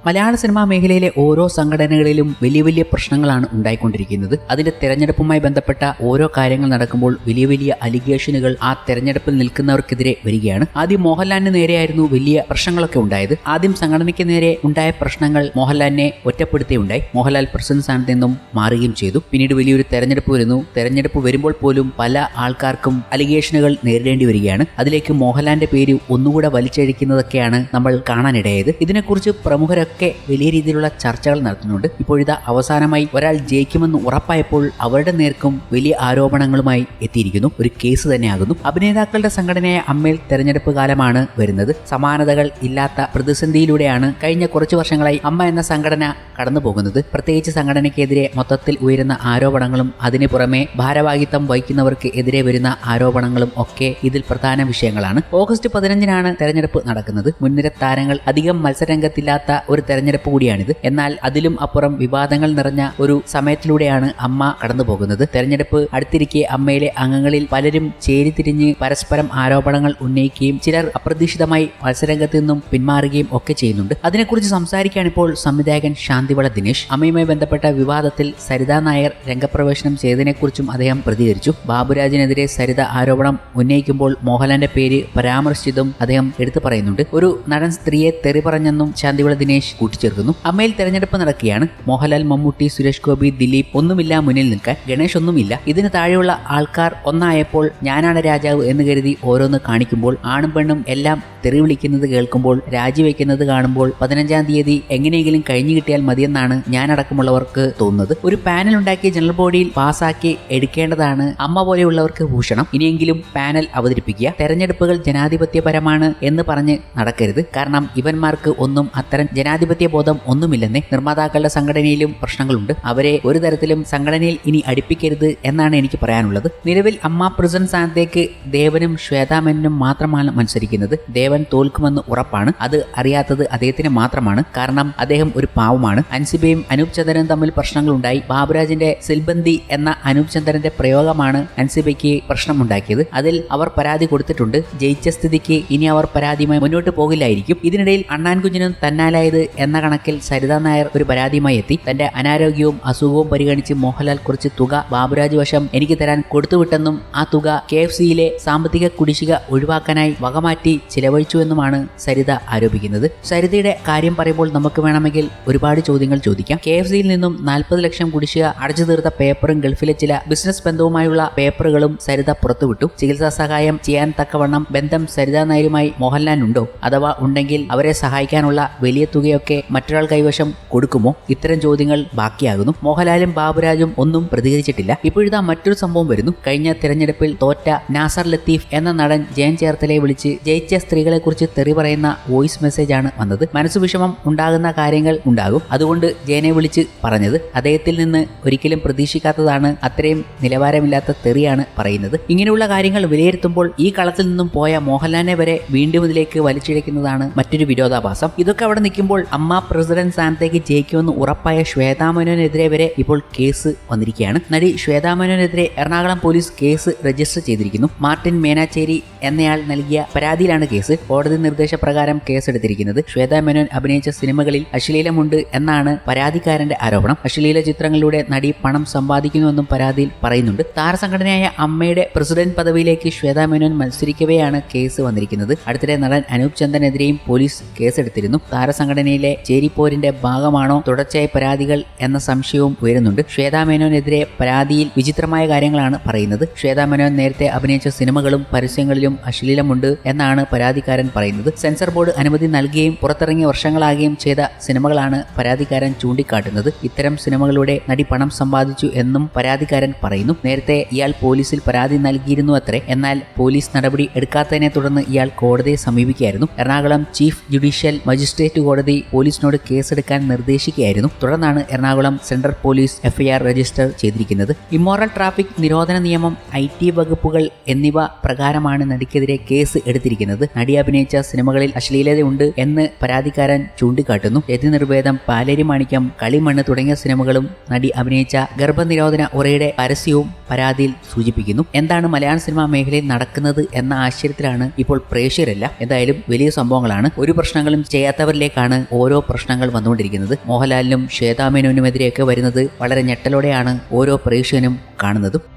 മലയാള cinema മേഖലയിലെ ഓരോ സംഘടനകളിലും വലിയ വലിയ പ്രശ്നങ്ങളാണ് ഉണ്ടായിക്കൊണ്ടിരിക്കുന്നത്. അതിന്റെ തെരഞ്ഞെടുപ്പുമായി ബന്ധപ്പെട്ട ഓരോ കാര്യങ്ങൾ നടക്കുമ്പോൾ വലിയ വലിയ അലിഗേഷനുകൾ ആ തെരഞ്ഞെടുപ്പിൽ നിൽക്കുന്നവർക്കെതിരെ വരികയാണ്. ആദ്യം മോഹൻലാലിന് നേരെയായിരുന്നു വലിയ പ്രശ്നങ്ങളൊക്കെ ഉണ്ടായത്. ആദ്യം സംഘടനയ്ക്ക് നേരെ ഉണ്ടായ പ്രശ്നങ്ങൾ മോഹൻലാലിനെ ഒറ്റപ്പെടുത്തിയുണ്ടായി. മോഹൻലാൽ പ്രസിഡന്റ് സ്ഥാനത്ത് നിന്നും മാറുകയും ചെയ്തു. പിന്നീട് വലിയൊരു തെരഞ്ഞെടുപ്പ് വരുന്നു. തെരഞ്ഞെടുപ്പ് വരുമ്പോൾ പോലും പല ആൾക്കാർക്കും അലിഗേഷനുകൾ നേരിടേണ്ടി വരികയാണ്. അതിലേക്ക് മോഹൻലാലിന്റെ പേര് ഒന്നുകൂടെ വലിച്ചഴിക്കുന്നതൊക്കെയാണ് നമ്മൾ കാണാനിടയായത്. ഇതിനെക്കുറിച്ച് പ്രമുഖരൊക്കെ വലിയ രീതിയിലുള്ള ചർച്ചകൾ നടത്തുന്നുണ്ട്. ഇപ്പോഴിതാ അവസാനമായി ഒരാൾ ജയിക്കുമെന്ന് ഉറപ്പായപ്പോൾ അവരുടെ നേർക്കും വലിയ ആരോപണങ്ങളുമായി എത്തിയിരിക്കുന്നു. ഒരു കേസ് തന്നെയാകുന്നു. അഭിനേതാക്കളുടെ സംഘടനയായ അമ്മയിൽ തെരഞ്ഞെടുപ്പ് കാലമാണ് വരുന്നത്. സമാനതകൾ ഇല്ലാത്ത പ്രതിസന്ധിയിലൂടെയാണ് കഴിഞ്ഞ കുറച്ചു വർഷങ്ങളായി അമ്മ എന്ന സംഘടന കടന്നു പോകുന്നത്. പ്രത്യേകിച്ച് സംഘടനയ്ക്കെതിരെ മൊത്തത്തിൽ ഉയരുന്ന ആരോപണങ്ങളും അതിനു പുറമെ ഭാരവാഹിത്വം വഹിക്കുന്നവർക്ക് എതിരെ വരുന്ന ആരോപണങ്ങളും ഒക്കെ ഇതിൽ പ്രധാന വിഷയങ്ങളാണ്. ഓഗസ്റ്റ് 15-നാണ് തെരഞ്ഞെടുപ്പ് നടക്കുന്നത്. മുൻനിര താരങ്ങൾ അധികം മത്സരരംഗത്തില്ലാത്ത ഒരു തെരഞ്ഞെടുപ്പ് കൂടിയാണിത്. എന്നാൽ അതിലും അപ്പുറം വിവാദങ്ങൾ നിറഞ്ഞ ഒരു സമയത്തിലൂടെയാണ് അമ്മ കടന്നു പോകുന്നത്. തെരഞ്ഞെടുപ്പ് അടുത്തിരിക്കെ അമ്മയിലെ അംഗങ്ങളിൽ പലരും ചേരിതിരിഞ്ഞ് പരസ്പരം ആരോപണങ്ങൾ ഉന്നയിക്കുകയും ചിലർ അപ്രതീക്ഷിതമായി മത്സരരംഗത്ത് നിന്നും പിന്മാറുകയും ഒക്കെ ചെയ്യുന്നുണ്ട്. അതിനെക്കുറിച്ച് സംസാരിക്കുകയാണ് ഇപ്പോൾ സംവിധായകൻ ശാന്തിവള ദിനേശ്. അമ്മയുമായി ബന്ധപ്പെട്ട വിവാദത്തിൽ സരിത നായർ രംഗപ്രവേശനം ചെയ്തതിനെക്കുറിച്ചും അദ്ദേഹം പ്രതികരിച്ചു. ബാബുരാജിനെതിരെ സരിത ആരോപണം ഉന്നയിക്കുമ്പോൾ മോഹൻലാലിന്റെ പേര് പരാമർശിച്ചതും അദ്ദേഹം എടുത്തു പറയുന്നുണ്ട്. ഒരു നടൻ സ്ത്രീയെ തെറി പറഞ്ഞെന്നും ശാന്തിവള ദിനേശ് കൂട്ടിച്ചേർക്കുന്നു. അമ്മയിൽ തെരഞ്ഞെടുപ്പ് നടക്കുകയാണ്. മോഹൻലാൽ, മമ്മൂട്ടി, സുരേഷ് ഗോപി, ദിലീപ് ഒന്നുമില്ല മുന്നിൽ നിൽക്കാൻ. ഗണേഷ് ഒന്നുമില്ല. ഇതിന് താഴെയുള്ള ആൾക്കാർ ഒന്നായപ്പോൾ ഞാനാണ് രാജാവ് എന്ന് കരുതി ഓരോന്ന് കാണിക്കുമ്പോൾ ആണും പെണ്ണും എല്ലാം തെറി വിളിക്കുന്നത് കേൾക്കുമ്പോൾ രാജിവെക്കുന്നത് കാണുമ്പോൾ 15-ാം തീയതി എങ്ങനെയെങ്കിലും കഴിഞ്ഞു കിട്ടിയാൽ മതിയെന്നാണ് ഞാനടക്കമുള്ളവർക്ക് തോന്നുന്നത്. ഒരു പാനൽ ഉണ്ടാക്കി ജനറൽ ബോഡിയിൽ പാസാക്കി എടുക്കേണ്ടതാണ് അമ്മ പോലെയുള്ളവർക്ക് ഭൂഷണം. ഇനിയെങ്കിലും പാനൽ അവതരിപ്പിക്കുക. തെരഞ്ഞെടുപ്പുകൾ ജനാധിപത്യപരമാണ് എന്ന് പറഞ്ഞ് നടക്കരുത്. കാരണം ഇവന്മാർക്ക് ഒന്നും അത്തരം ജനാധിപത്യ ബോധം ഒന്നുമില്ലെന്നേ. നിർമ്മാതാക്കളുടെ സംഘടനയിലും പ്രശ്നങ്ങളുണ്ട്. അവരെ ഒരു തരത്തിലും സംഘടനയിൽ ഇനി അടുപ്പിക്കരുത് എന്നാണ് എനിക്ക് പറയാനുള്ളത്. നിലവിൽ അമ്മ പ്രസിഡന്റ് സ്ഥാനത്തേക്ക് ദേവനും ശ്വേതാമേനനും മാത്രമാണ് മത്സരിക്കുന്നത്. ദേവൻ തോൽക്കുമെന്ന് ഉറപ്പാണ്. അത് അറിയാത്തത് അദ്ദേഹത്തിന് മാത്രമാണ്. കാരണം അദ്ദേഹം ഒരു പാവമാണ്. അൻസിബയും അനൂപ് ചന്ദ്രനും തമ്മിൽ പ്രശ്നങ്ങളുണ്ടായി. ബാബുരാജിന്റെ സിൽബന്തി എന്ന അനൂപ് ചന്ദ്രന്റെ പ്രയോഗമാണ് അൻസിബയ്ക്ക് പ്രശ്നമുണ്ടാക്കിയത്. അതിൽ അവർ പരാതി കൊടുത്തിട്ടുണ്ട്. ജയിച്ച സ്ഥിതിക്ക് ഇനി അവർ പരാതിയുമായി മുന്നോട്ട് പോകില്ലായിരിക്കും. ഇതിനിടയിൽ അണ്ണാൻ കുഞ്ഞിനും തന്നാലായത് എന്ന കണക്കിൽ സരിത നായർ ഒരു പരാതിയുമായി എത്തി. തന്റെ അനാരോഗ്യവും അസുഖവും പരിഗണിച്ച് മോഹൻലാൽ കുറച്ച് തുക ബാബുരാജ് വശം എനിക്ക് തരാൻ കൊടുത്തുവിട്ടെന്നും ആ തുക KFCയിലെ സാമ്പത്തിക കുടിശ്ശിക ഒഴിവാക്കാനായി വകമാറ്റി ചിലവഴിച്ചുവെന്നുമാണ് സരിത ആരോപിക്കുന്നത്. സരിതയുടെ കാര്യം പറയുമ്പോൾ നമുക്ക് വേണമെങ്കിൽ ഒരുപാട് ചോദ്യങ്ങൾ ചോദിക്കാം. KFCയിൽ നിന്നും 40 ലക്ഷം കുടിശ്ശിക അടച്ചു തീർത്ത പേപ്പറും ഗൾഫിലെ ചില ബിസിനസ് ബന്ധവുമായുള്ള പേപ്പറുകളും സരിത പുറത്തുവിട്ടു. ചികിത്സാ സഹായം ചെയ്യാൻ തക്കവണ്ണം ബന്ധം സരിത നായരുമായി മോഹൻലാലിനുണ്ടോ? അഥവാ ഉണ്ടെങ്കിൽ അവരെ സഹായിക്കാനുള്ള വലിയ തുകയൊക്കെ മറ്റൊരാൾ കൈവശം കൊടുക്കുമോ? ഇത്തരം ചോദ്യങ്ങൾ ബാക്കിയാകുന്നു. മോഹൻലാലും ബാബുരാജും ഒന്നും പ്രതികരിച്ചിട്ടില്ല. ഇപ്പോഴിതാ മറ്റൊരു സംഭവം വരുന്നു. കഴിഞ്ഞ തിരഞ്ഞെടുപ്പിൽ തോറ്റ നാസർ ലത്തീഫ് എന്ന നടൻ ജയൻ ചേർത്തലയെ വിളിച്ച് ജയിച്ച സ്ത്രീകളെ കുറിച്ച് തെറി പറയുന്ന വോയിസ് മെസ്സേജ് ആണ് വന്നത്. മനസ്സു വിഷമം ഉണ്ടാകുന്ന കാര്യങ്ങൾ ഉണ്ടാകും. അതുകൊണ്ട് ജയനെ വിളിച്ച് പറഞ്ഞത്. അദ്ദേഹത്തിൽ നിന്ന് ഒരിക്കലും പ്രതീക്ഷിക്കാത്തതാണ്. അത്രയും നിലവാരമില്ലാത്ത തെറിയാണ് പറയുന്നത്. ഇങ്ങനെയുള്ള കാര്യങ്ങൾ വിലയിരുത്തുമ്പോൾ ഈ കളത്തിൽ നിന്നും പോയ മോഹൻലാലിനെ വരെ വീണ്ടും ഇതിലേക്ക് വലിച്ചിഴക്കുന്നതാണ് മറ്റൊരു വിരോധാഭാസം. ഇതൊക്കെ അവിടെ നിൽക്കുമ്പോൾ അമ്മ പ്രസിഡന്റ് സ്ഥാനത്തേക്ക് ജയിക്കുമെന്ന് ഉറപ്പായ ശ്വേതാമേനോനെതിരെ വരെ ഇപ്പോൾ കേസ് വന്നിരിക്കുകയാണ്. നടി ശ്വേതാമേനോനെതിരെ എറണാകുളം പോലീസ് കേസ് രജിസ്റ്റർ ചെയ്തിരിക്കുന്നു. മാർട്ടിൻ മേനാച്ചേരി എന്നയാൾ നൽകിയ പരാതിയിലാണ് കേസ്. കോടതി നിർദ്ദേശപ്രകാരം കേസെടുത്തിരിക്കുന്നത്. ശ്വേതാമേനോൻ അഭിനയിച്ച സിനിമകളിൽ അശ്ലീലമുണ്ട് എന്നാണ് പരാതിക്കാരന്റെ ആരോപണം. അശ്ലീല ചിത്രങ്ങളിലൂടെ നടി പണം സമ്പാദിക്കുന്നുവെന്നും പരാതിയിൽ പറയുന്നുണ്ട്. താരസംഘടനയായ അമ്മയുടെ പ്രസിഡന്റ് പദവിയിലേക്ക് ശ്വേതാമേനോൻ മത്സരിക്കവെയാണ് കേസ് വന്നിരിക്കുന്നത്. അടുത്തിടെ നടൻ അനൂപ് ചന്ദ്രനെതിരെയും പോലീസ് കേസെടുത്തിരുന്നു. താരസംഘടനയിലെ ചേരിപ്പോരിന്റെ ഭാഗമാണോ തുടർച്ചയായ പരാതികൾ എന്ന സംശയവും ഉയരുന്നുണ്ട്. ശ്വേതാമേനോനെതിരെ പരാതിയിൽ വിചിത്രമായ കാര്യങ്ങളാണ് പറയുന്നത്. ശ്വേതാമേനോൻ നേരത്തെ അഭിനയിച്ച സിനിമകളും പരസ്യങ്ങളിലും അശ്ലീലമുണ്ട് എന്നാണ് പരാതിക്കാരൻ പറയുന്നത്. സെൻസർ ബോർഡ് അനുമതി നൽകുകയും പുറത്തിറങ്ങിയ വർഷങ്ങളാകുകയും ചെയ്ത സിനിമകളാണ് പരാതിക്കാരൻ ചൂണ്ടിക്കാട്ടുന്നത്. ഇത്തരം സിനിമകളിലൂടെ നടി പണം സമ്പാദിച്ചു എന്നും പരാതിക്കാരൻ പറയുന്നു. നേരത്തെ ഇയാൾ പോലീസിൽ പരാതി നൽകിയിരുന്നു അത്രേ. എന്നാൽ പോലീസ് നടപടി എടുക്കാത്തതിനെ തുടർന്ന് ഇയാൾ കോടതിയെ സമീപിക്കുകയായിരുന്നു. എറണാകുളം ചീഫ് ജുഡീഷ്യൽ മജിസ്ട്രേറ്റ് കോടതി പോലീസിനോട് കേസെടുക്കാൻ നിർദ്ദേശിക്കുകയായിരുന്നു. തുടർന്നാണ് Ernakulam central police FIR register ചെയ്തിരിക്കുന്നത്. ഇമ്മോറൽ ട്രാഫിക് നിരോധന നിയമം, IT വകുപ്പുകൾ എന്നിവ പ്രകാരമാണ് നടിക്കെതിരെ കേസ് എടുത്തിരിക്കുന്നത്. നടി അഭിനയിച്ച സിനിമകളിൽ അശ്ലീലതയുണ്ട് എന്ന് പരാതിക്കാരൻ ചൂണ്ടിക്കാട്ടുന്നു. രതിനിർവേദം, പാലേരി മാണിക്യം, കളിമണ്ണ് തുടങ്ങിയ സിനിമകളും നടി അഭിനയിച്ച ഗർഭനിരോധന ഉറയുടെ പരസ്യവും പരാതിയിൽ സൂചിപ്പിക്കുന്നു. എന്താണ് മലയാള സിനിമാ മേഖലയിൽ നടക്കുന്നത് എന്ന ആശ്ചര്യത്തിലാണ് ഇപ്പോൾ പ്രേക്ഷകരെല്ലാം. എന്തായാലും വലിയ സംഭവങ്ങളാണ്. ഒരു പ്രശ്നങ്ങളും ചെയ്യാത്തവരിലേക്കാണ് ഓരോ പ്രശ്നങ്ങൾ വന്നുകൊണ്ടിരിക്കുന്നത്. മോഹൻലാലിനും ശ്വേതാ മേനോനുമെതിരെയൊക്കെ വരുന്നത് വളരെ ഞെട്ടലോടെയാണ് ഓരോ പ്രേക്ഷകനും കാണുന്നതും.